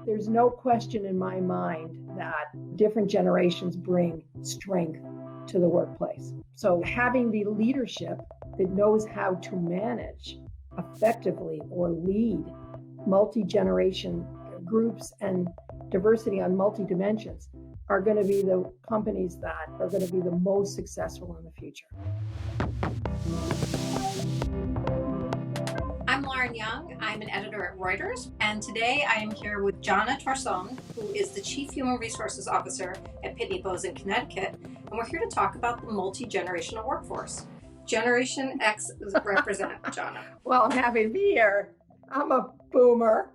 There's no question in my mind that different generations bring strength to the workplace. So having the leadership that knows how to manage effectively or lead multi-generation groups and diversity on multi-dimensions are going to be the companies that are going to be the most successful in the future. I'm Lauren Young. I'm an editor at Reuters, and today I am here with Jana Torson, who is the Chief Human Resources Officer at Pitney Bowes in Connecticut, and we're here to talk about the multi-generational workforce. Generation X represent, Jana. Well, I'm happy to be here. I'm a boomer.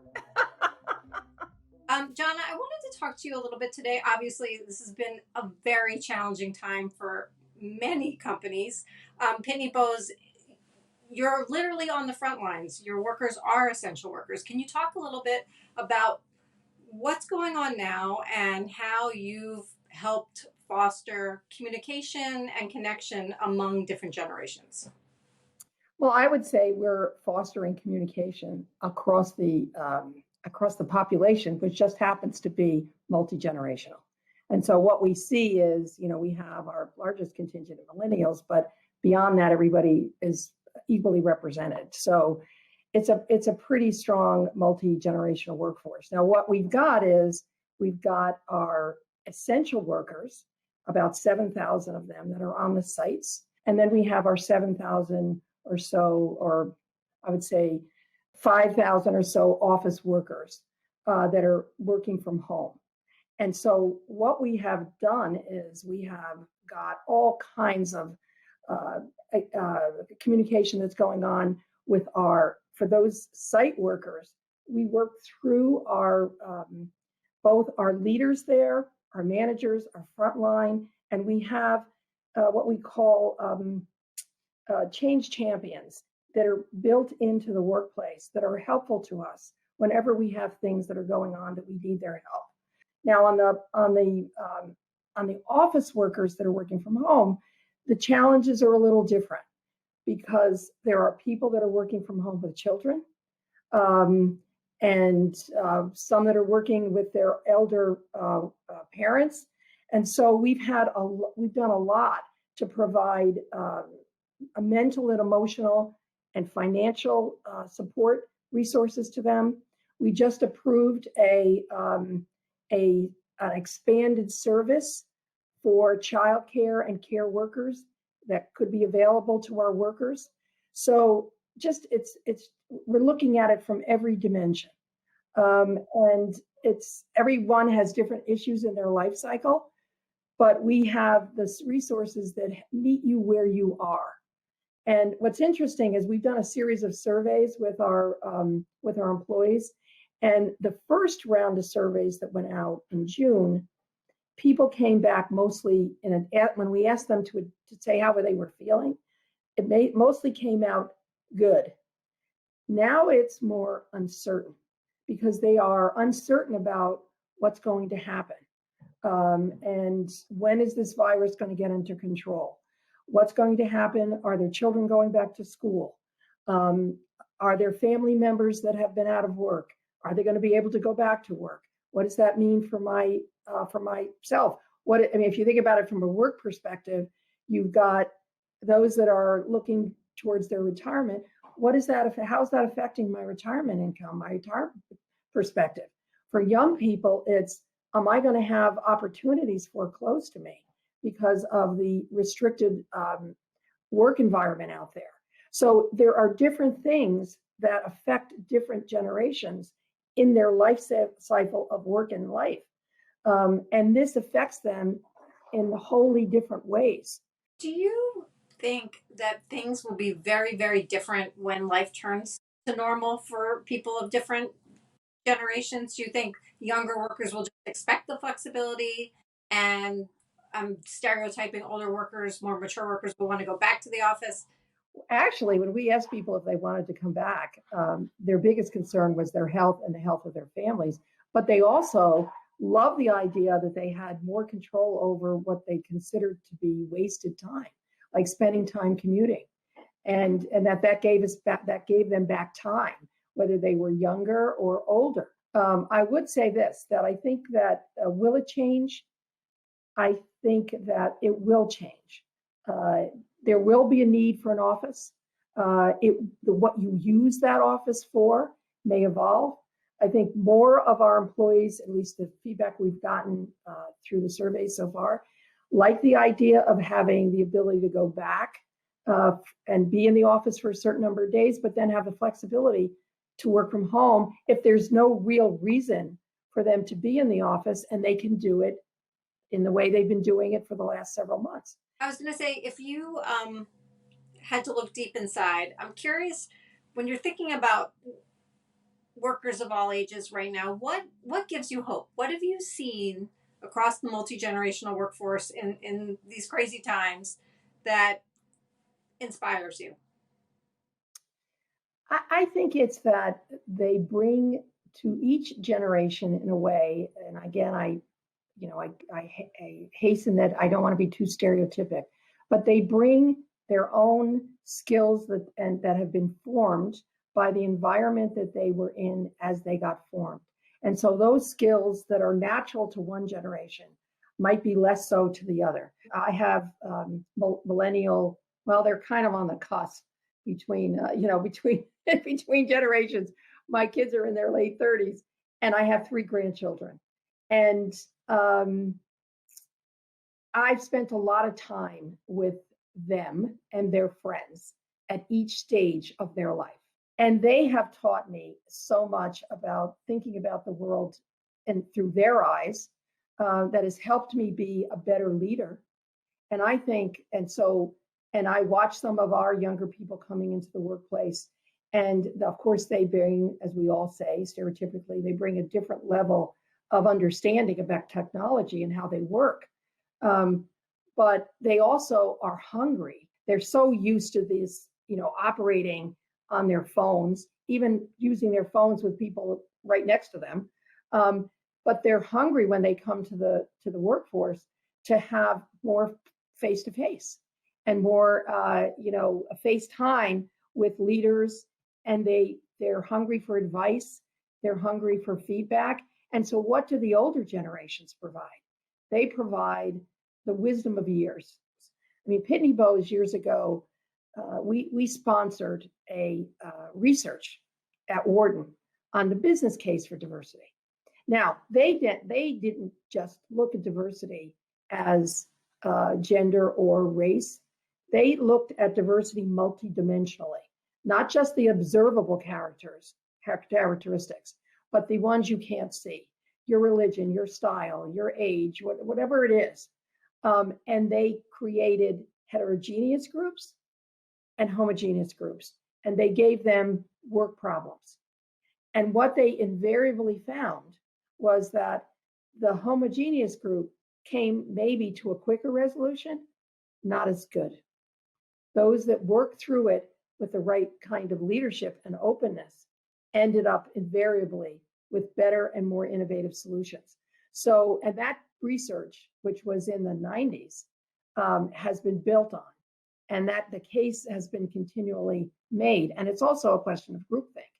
Jana, I wanted to talk to you a little bit today. Obviously, this has been a very challenging time for many companies. Pitney Bowes, you're literally on the front lines. Your workers are essential workers. Can you talk a little bit about what's going on now and how you've helped foster communication and connection among different generations? Well, I would say we're fostering communication across the population, which just happens to be multi-generational. And so what we see is, we have our largest contingent of millennials, but beyond that, everybody is equally represented. So it's a pretty strong multi-generational workforce. Now, what we've got our essential workers, about 7,000 of them that are on the sites. And then we have our 7,000 or so, or I would say 5,000 or so office workers that are working from home. And so what we have done is we have got all kinds of communication that's going on with for those site workers. We work through both our leaders there, our managers, our frontline, and we have what we call change champions that are built into the workplace that are helpful to us whenever we have things that are going on that we need their help. Now, on the office workers that are working from home, the challenges are a little different because there are people that are working from home with children, and some that are working with their elder parents, and so we've done a lot to provide a mental and emotional and financial support resources to them. We just approved an expanded service for childcare and care workers that could be available to our workers. So we're looking at it from every dimension. And everyone has different issues in their life cycle, but we have the resources that meet you where you are. And what's interesting is we've done a series of surveys with our employees, and the first round of surveys that went out in June, people came back mostly when we asked them to say how they were feeling, it mostly came out good. Now it's more uncertain because they are uncertain about what's going to happen. And when is this virus going to get under control? What's going to happen? Are their children going back to school? Are there family members that have been out of work? Are they going to be able to go back to work? What does that mean for myself? If you think about it from a work perspective, you've got those that are looking towards their retirement. How's that affecting my retirement income, my retirement perspective? For young people, it's, am I going to have opportunities foreclosed to me because of the restricted work environment out there? So there are different things that affect different generations in their life cycle of work and life. And this affects them in wholly different ways. Do you think that things will be very, very different when life turns to normal for people of different generations? Do you think younger workers will just expect the flexibility, and stereotyping older workers, more mature workers, will want to go back to the office? Actually, when we asked people if they wanted to come back, their biggest concern was their health and the health of their families. But they also love the idea that they had more control over what they considered to be wasted time, like spending time commuting, and that gave them back time, whether they were younger or older. I would say this, that I think that will it change? I think that it will change. Uh, there will be a need for an office. What you use that office for may evolve. I think more of our employees, at least the feedback we've gotten through the survey so far, like the idea of having the ability to go back and be in the office for a certain number of days, but then have the flexibility to work from home if there's no real reason for them to be in the office, and they can do it in the way they've been doing it for the last several months. I was going to say, if you had to look deep inside, I'm curious, when you're thinking about workers of all ages right now, what gives you hope? What have you seen across the multi-generational workforce in these crazy times that inspires you? I think it's that they bring to each generation in a way, and again, I hasten that I don't want to be too stereotypic, but they bring their own skills that have been formed by the environment that they were in as they got formed. And so those skills that are natural to one generation might be less so to the other. I have millennial, well, they're kind of on the cusp between, between generations. My kids are in their late 30s, and I have 3 grandchildren. And I've spent a lot of time with them and their friends at each stage of their life. And they have taught me so much about thinking about the world and through their eyes that has helped me be a better leader. And I think, and I watch some of our younger people coming into the workplace. And of course, they bring, as we all say, stereotypically, they bring a different level of understanding about technology and how they work. But they also are hungry. They're so used to this, operating on their phones, even using their phones with people right next to them. But they're hungry when they come to the workforce to have more face to face and more, face time with leaders. And they're hungry for advice. They're hungry for feedback. And so what do the older generations provide? They provide the wisdom of years. I mean, Pitney Bowes years ago, we sponsored a research at Wharton on the business case for diversity. Now, they didn't just look at diversity as gender or race. They looked at diversity multidimensionally, not just the observable characteristics, but the ones you can't see, your religion, your style, your age, whatever it is. And they created heterogeneous groups and homogeneous groups, and they gave them work problems. And what they invariably found was that the homogeneous group came maybe to a quicker resolution, not as good. Those that worked through it with the right kind of leadership and openness ended up invariably with better and more innovative solutions. So, and that research, which was in the 90s, has been built on, and that the case has been continually made. And it's also a question of groupthink.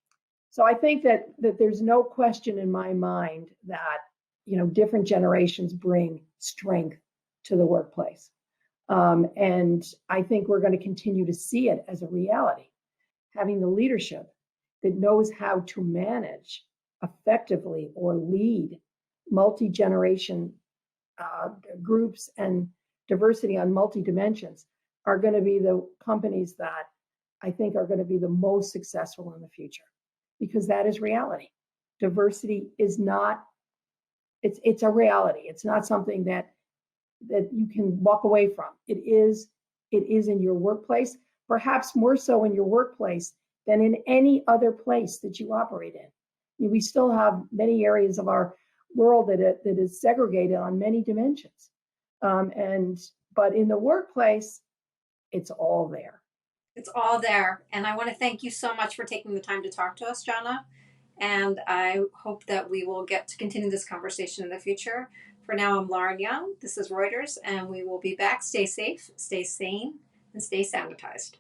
So I think that there's no question in my mind that, different generations bring strength to the workplace. And I think we're going to continue to see it as a reality. Having the leadership that knows how to manage effectively or lead multi-generation groups and diversity on multi-dimensions are going to be the companies that I think are going to be the most successful in the future, because that is reality. Diversity is not, it's a reality. It's not something that you can walk away from. It is in your workplace, perhaps more so in your workplace than in any other place that you operate in. I mean, we still have many areas of our world that is segregated on many dimensions. But in the workplace, it's all there. It's all there. And I want to thank you so much for taking the time to talk to us, Jana. And I hope that we will get to continue this conversation in the future. For now, I'm Lauren Young. This is Reuters, and we will be back. Stay safe, stay sane, and stay sanitized.